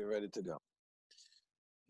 We're ready to go.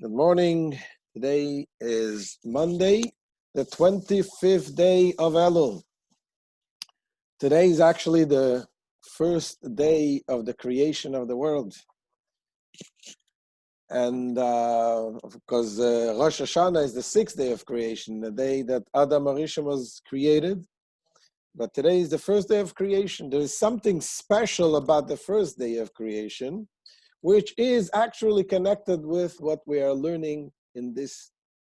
Good morning. Today is Monday, the 25th day of Elul. Today is actually the first day of the creation of the world. And because Rosh Hashanah is the sixth day of creation, the day that Adam Arishon was created. But today is the first day of creation. There is something special about the first day of creation, which is actually connected with what we are learning in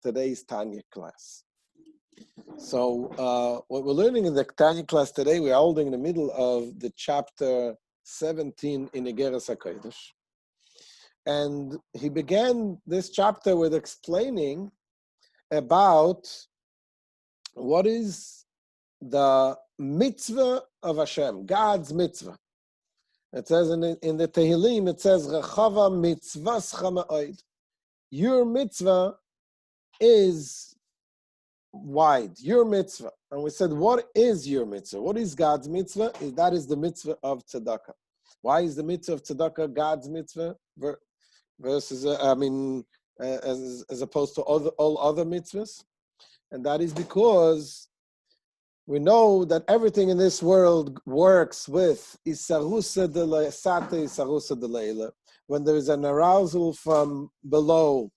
today's Tanya class. So what we're learning in the Tanya class today, we are holding in the middle of the chapter 17 in Igeret HaKodesh. And he began this chapter with explaining about what is the mitzvah of Hashem, God's mitzvah. It says in the Tehillim, it says, Rechava mitzvascha ma'od. Your mitzvah is wide, your mitzvah. And we said, what is your mitzvah? What is God's mitzvah? That is the mitzvah of tzedakah. Why is the mitzvah of tzedakah God's mitzvah versus, as opposed to all other mitzvahs? And that is because we know that everything in this world works with isarusa de le'sate, isarusa de le'ila. When there is an arousal from below,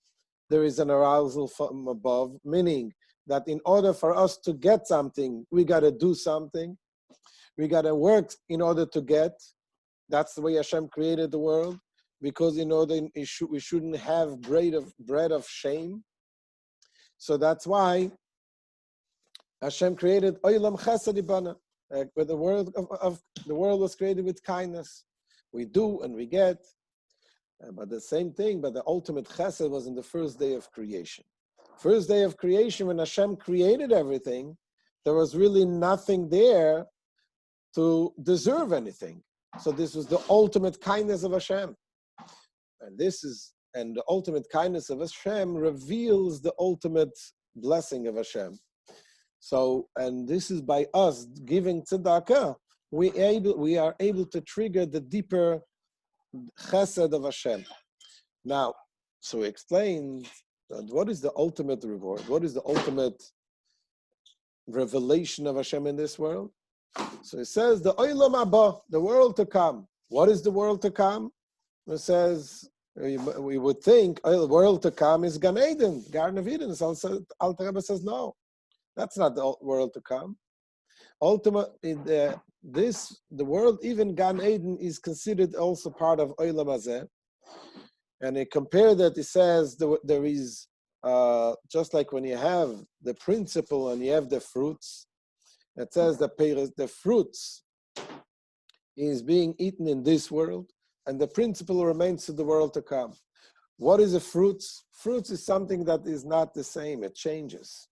there is an arousal from above, meaning that in order for us to get something, we got to do something. We got to work in order to get. That's the way Hashem created the world, because in order we shouldn't have bread of shame. So that's why Hashem created Olam Chesed Ibana, where the world was created with kindness. We do and we get, but the same thing. But the ultimate Chesed was in the first day of creation. First day of creation, when Hashem created everything, there was really nothing there to deserve anything. So this was the ultimate kindness of Hashem, and the ultimate kindness of Hashem reveals the ultimate blessing of Hashem. So, and this is by us giving tzedakah, we are able to trigger the deeper chesed of Hashem. Now, so we explained what is the ultimate reward, what is the ultimate revelation of Hashem in this world. So it says the olam haba, the world to come. What is the world to come? It says we would think the world to come is Gan Eden, Garden of Eden. So Alter Rebbe says no. That's not the world to come. Ultimately, the world, even Gan Eden, is considered also part of Olam Hazeh. And they compare that, it says there is, just like when you have the principle and you have the fruits, it says the fruits is being eaten in this world, and the principle remains to the world to come. What is the fruits? Fruits is something that is not the same, it changes.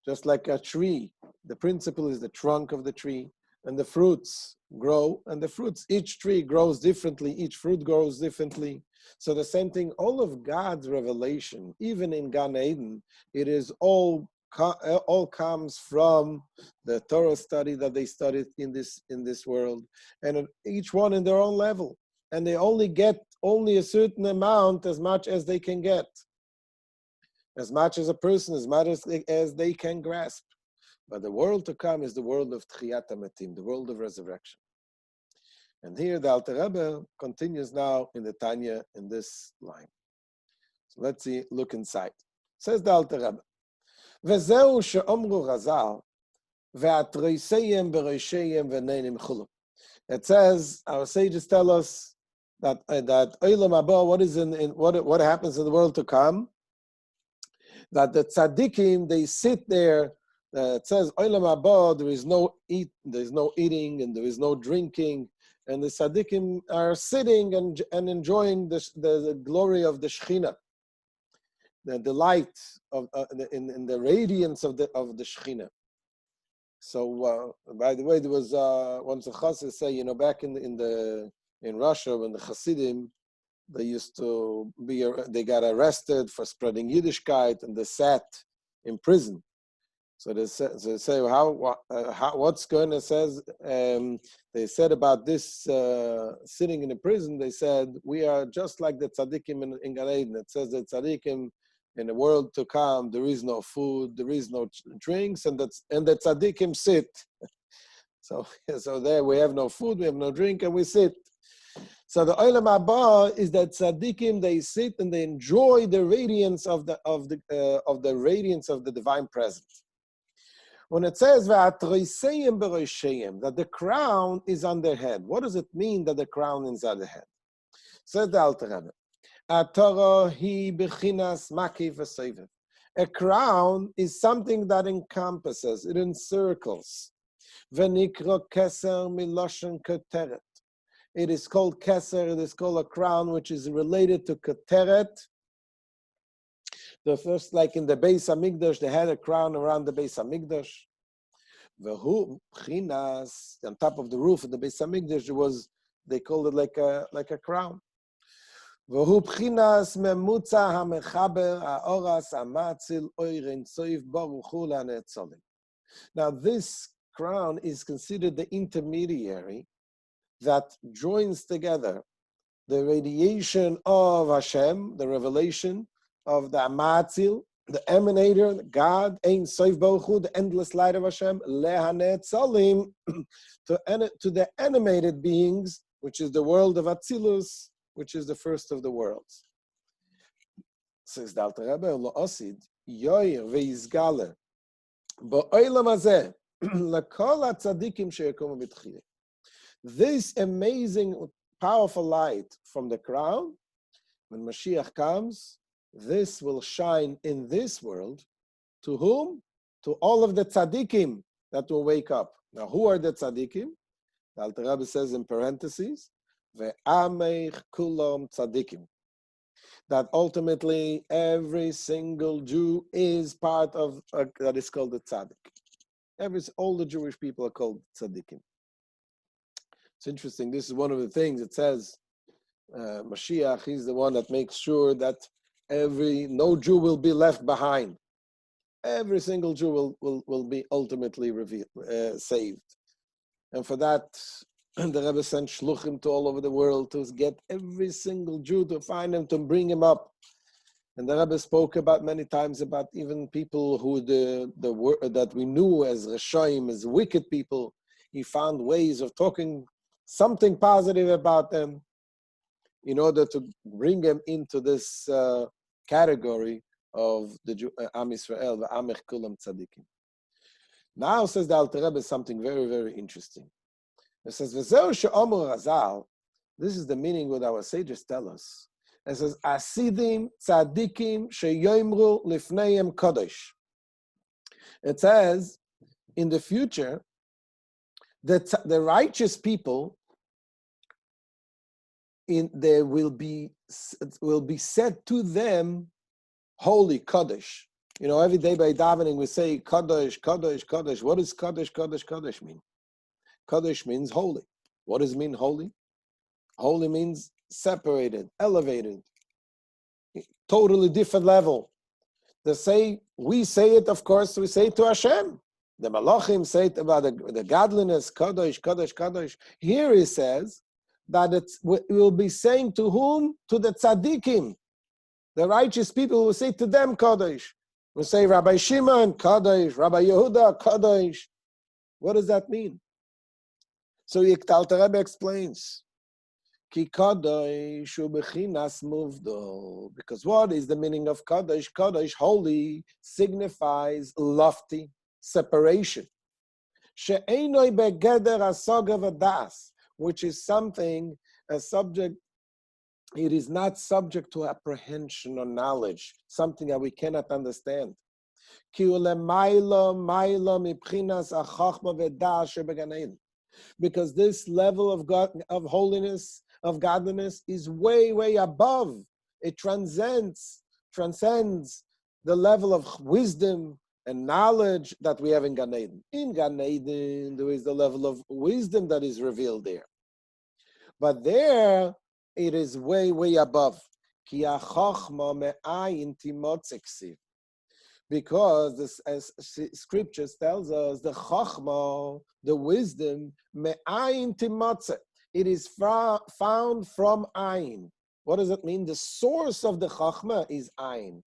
Just like a tree, the principle is the trunk of the tree, and the fruits grow, and each tree grows differently, each fruit grows differently. So the same thing, all of God's revelation, even in Gan Eden, it is all comes from the Torah study that they studied in this world, and each one in their own level, and they only get a certain amount, as much as they can get. As much as a person, as much as they can grasp. But the world to come is the world of Tchiyat HaMetim, the world of resurrection. And here the Alter Rebbe continues now in the Tanya in this line. So let's look inside. Says the Alter Rebbe, V'zeu she'omru Chazal, ve'atroiseyem berosheyem v'neinim chulu. It says, our sages tell us that Olam haba, what happens in the world to come, that the tzaddikim, they sit there. It says olam haba, there is no eating, and there is no drinking, and the tzaddikim are sitting and enjoying the glory of the Shekhinah, the delight of in the radiance of the Shekhinah. So, by the way, there was once a chassid say, back in Russia, when the Hasidim, they got arrested for spreading Yiddishkeit, and they sat in prison. So they say what's going to says, they said about this sitting in a prison, they said, we are just like the tzaddikim in Gan Eden. It says that tzaddikim in the world to come, there is no food, there is no drinks, and the tzaddikim sit. So there we have no food, we have no drink, and we sit. So the Olam Haba is that tzaddikim, they sit and they enjoy the radiance of the radiance of the divine presence. When it says that the crown is on their head, what does it mean that the crown is on their head? Says the Alter Rebbe, a crown is something that encompasses, it encircles. It is called keser, it is called a crown, which is related to keteret. The first, like in the Beis Hamikdash, they had a crown around the Beis Hamikdash. On top of the roof of the Beis Hamikdash, they called it like a crown. Now this crown is considered the intermediary that joins together the radiation of Hashem, the revelation of the Amatzil, the emanator, God, Ein Sof Baruch Hu, the endless light of Hashem, lehanetzalim, to the animated beings, which is the world of Atzilus, which is the first of the worlds. Says the Alter Rebbe, Lo Osid, Yoir ve'izgale, ba'olam hazeh, lekol hatzadikim sheyakumu b'tchiyah. This amazing, powerful light from the crown, when Mashiach comes, this will shine in this world. To whom? To all of the tzaddikim that will wake up. Now, who are the tzaddikim? The Alter Rebbe says in parentheses, ve'ameich kulam tzaddikim. That ultimately every single Jew is part of that is called the tzaddik. All the Jewish people are called tzaddikim. It's interesting. This is one of the things it says. Mashiach, he's the one that makes sure that no Jew will be left behind. Every single Jew will be ultimately saved. And for that, the Rebbe sent shluchim to all over the world to get every single Jew to find him, to bring him up. And the Rebbe spoke about many times about even people who that we knew as Rashaim, as wicked people. He found ways of talking something positive about them in order to bring them into this category of the Am Yisrael, the Amech Kulam Tzadikim. Now, says the Alter Rebbe, something very, very interesting. It says, V'zeu she'omer Razal, this is the meaning what our sages tell us. It says, Asidim Tzadikim she'yomru lifneim Kodesh. It says, in the future, the righteous people, there will be said to them, holy Kaddish. You know, every day by davening we say Kaddish, Kaddish, Kaddish. What does Kaddish, Kaddish, Kaddish mean? Kaddish means holy. What does it mean holy? Holy means separated, elevated, totally different level. We say it, of course, we say it to Hashem. The Malachim say it about the godliness, Kaddish, Kaddish, Kaddish. Here he says that we will be saying to whom? To the tzaddikim. The righteous people will say to them, Kaddish. We'll say Rabbi Shimon, Kaddish, Rabbi Yehuda, Kaddish. What does that mean? So Alter Rebbe explains. Ki Kaddish u'bechinas muvdol. Because what is the meaning of Kaddish? Kaddish, holy, signifies lofty, separation. She'einoi begeder hasoga v'das, which is something, a subject, it is not subject to apprehension or knowledge, something that we cannot understand. Because this level of God, of holiness, of godliness, is way, way above. It transcends the level of wisdom and knowledge that we have in Gan Eden. In Gan Eden, there is the level of wisdom that is revealed there. But there, it is way, way above. Because Because this, as scriptures tells us, the chachma, the wisdom, me'ayin timotze, it is found from ayin. What does it mean? The source of the chachma is ayin.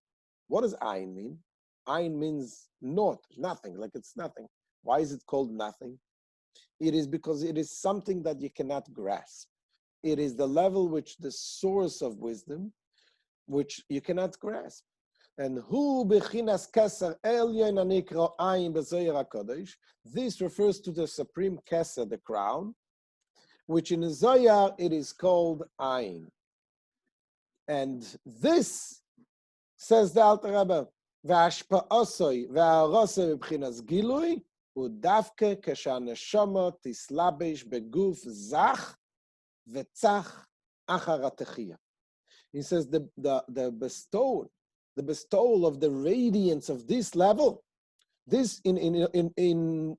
What does ayin mean? Ayin means naught, nothing, like it's nothing. Why is it called nothing? It is because it is something that you cannot grasp. It is the level which the source of wisdom, which you cannot grasp. And hu bechinas keser elyon anikra ayin b'zoyer HaKodesh. This refers to the supreme keser, the crown, which in Zohar it is called ayin. And this, says the Alter Rebbe, v'ashpa'osoi v'arosoi b'chinas gilui udavke keshaneshama tislabesh beguf zach v'tzach achar hatechiyah. He says the bestowal of the radiance of this level, this in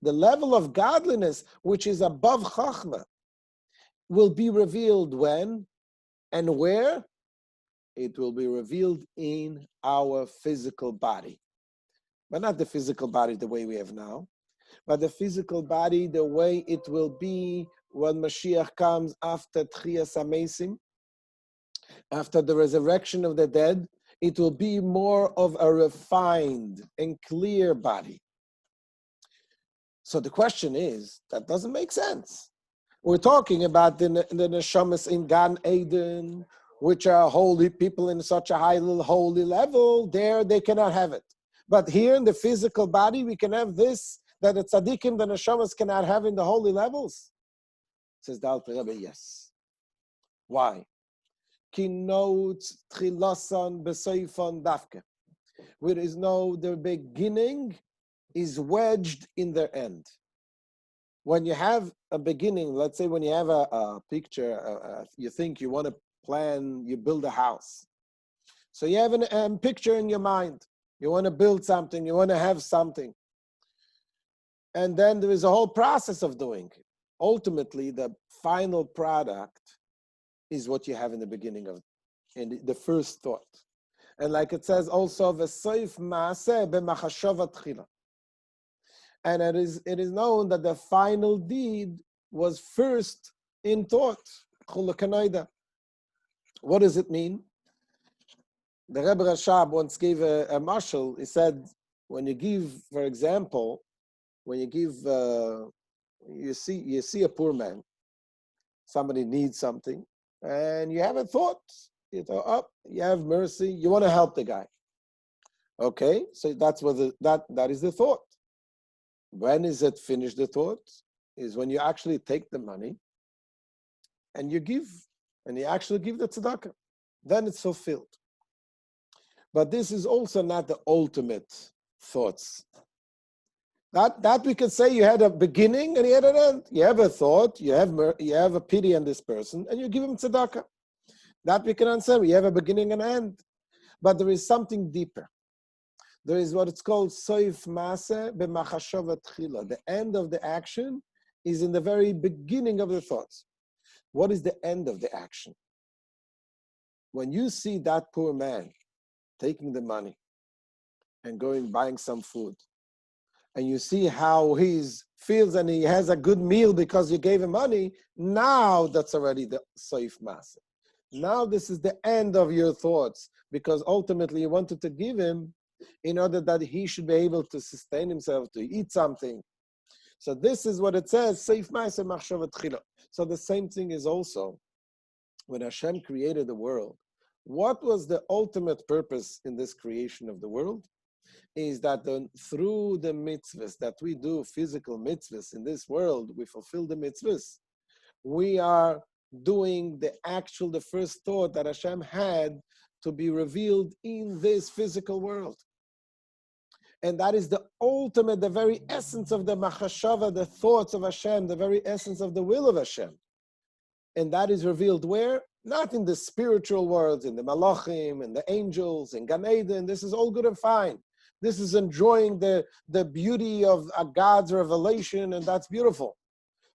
the level of godliness which is above chachma, will be revealed when and where? It will be revealed in our physical body. But not the physical body the way we have now, but the physical body the way it will be when Mashiach comes after Tchias HaMesim, after the resurrection of the dead. It will be more of a refined and clear body. So the question is, that doesn't make sense. We're talking about the neshamas in Gan Eden, which are holy people in such a high holy level. There they cannot have it. But here in the physical body, we can have this, that the tzaddikim, the neshamas cannot have in the holy levels. Says the Alter Rebbe, yes. Why? Kinot tchilasan besoifon dafke. Where is no, the beginning is wedged in the end. When you have a beginning, let's say when you have a picture, you think you want to plan, you build a house. So you have a picture in your mind. You want to build something, you want to have something. And then there is a whole process of doing it. Ultimately, the final product is what you have in the beginning of, in the first thought. And like it says also, v'soif maaseh b'machashava tchila. And it is known that the final deed was first in thought. What does it mean? The Rebbe Rashab once gave a mashal. He said, when you give, for example, when you give, you see a poor man, somebody needs something, and you have a thought. You thought, oh, you have mercy, you want to help the guy. Okay, so that's what that is the thought. When is it finished, the thought? Is when you actually take the money and you give, and you actually give the tzedakah. Then it's fulfilled. But this is also not the ultimate thoughts. That we can say you had a beginning and you had an end. You have a thought, you have a pity on this person, and you give him tzedakah. That we can answer. You have a beginning and end. But there is something deeper. There is what it's called soif maaseh b'machashava tchila. The end of the action is in the very beginning of the thoughts. What is the end of the action? When you see that poor man taking the money and going buying some food, and you see how he feels and he has a good meal because you gave him money, now that's already the soif maaseh. Now this is the end of your thoughts, because ultimately you wanted to give him in order that he should be able to sustain himself, to eat something. So this is what it says, Seif Ma'aseh Machshava Tchila. So the same thing is also, when Hashem created the world, what was the ultimate purpose in this creation of the world? Is that through the mitzvahs that we do, physical mitzvahs in this world, we fulfill the mitzvahs. We are doing the first thought that Hashem had to be revealed in this physical world. And that is the ultimate, the very essence of the machashava, the thoughts of Hashem, the very essence of the will of Hashem. And that is revealed where? Not in the spiritual worlds, in the malachim, and the angels, and Gan Eden. This is all good and fine. This is enjoying the beauty of God's revelation, and that's beautiful.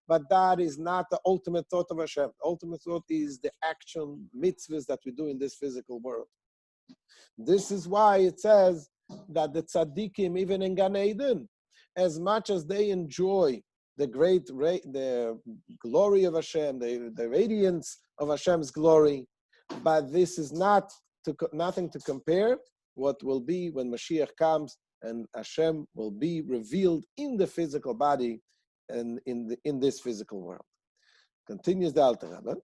But that is not the ultimate thought of Hashem. The ultimate thought is the actual mitzvahs that we do in this physical world. This is why it says that the tzaddikim, even in Gan Eden, as much as they enjoy the the glory of Hashem, the radiance of Hashem's glory, but this is nothing to compare what will be when Mashiach comes and Hashem will be revealed in the physical body and in this physical world. Continues the Alter Rebbe.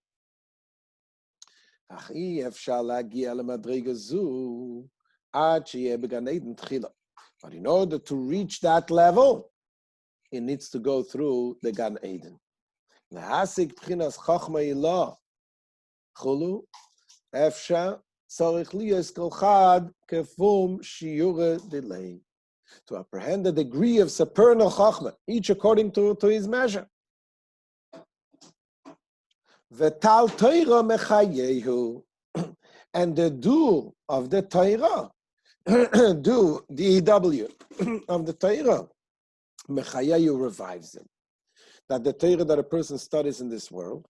But in order to reach that level, it needs to go through the Gan Eden. To apprehend the degree of supernal Chachma, each according to his measure. V'tal Torah mechayehu, and the do of the Torah, do, D-E-W, of the Torah, mechayehu revives him. That the Torah that a person studies in this world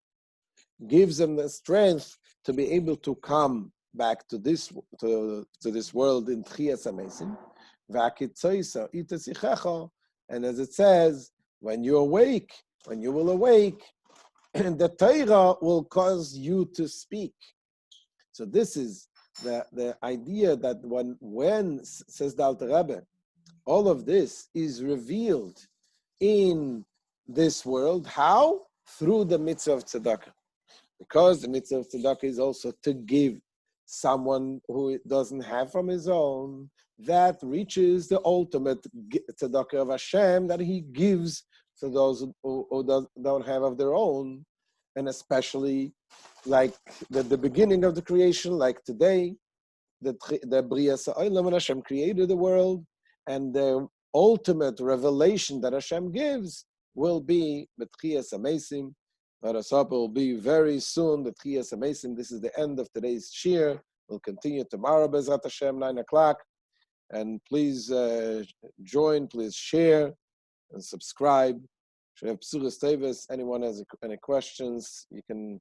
gives him the strength to be able to come back to this world in Tchias HaMesim. And as it says, when you will awake, the Torah will cause you to speak. So this is the idea that when says the Alter Rebbe, all of this is revealed in this world. How? Through the mitzvah of tzedakah. Because the mitzvah of tzedakah is also to give someone who doesn't have from his own, that reaches the ultimate tzedakah of Hashem that he gives to those who don't have of their own, and especially like the beginning of the creation, like today, the Bria Sa'olam, when Hashem created the world, and the ultimate revelation that Hashem gives will be B'tchiyas HaMesim. It will be very soon, the Tchias HaMesim. This is the end of today's shir. We'll continue tomorrow, Bezrat Hashem, 9 o'clock. And please join, please share and subscribe. Anyone has any questions, you can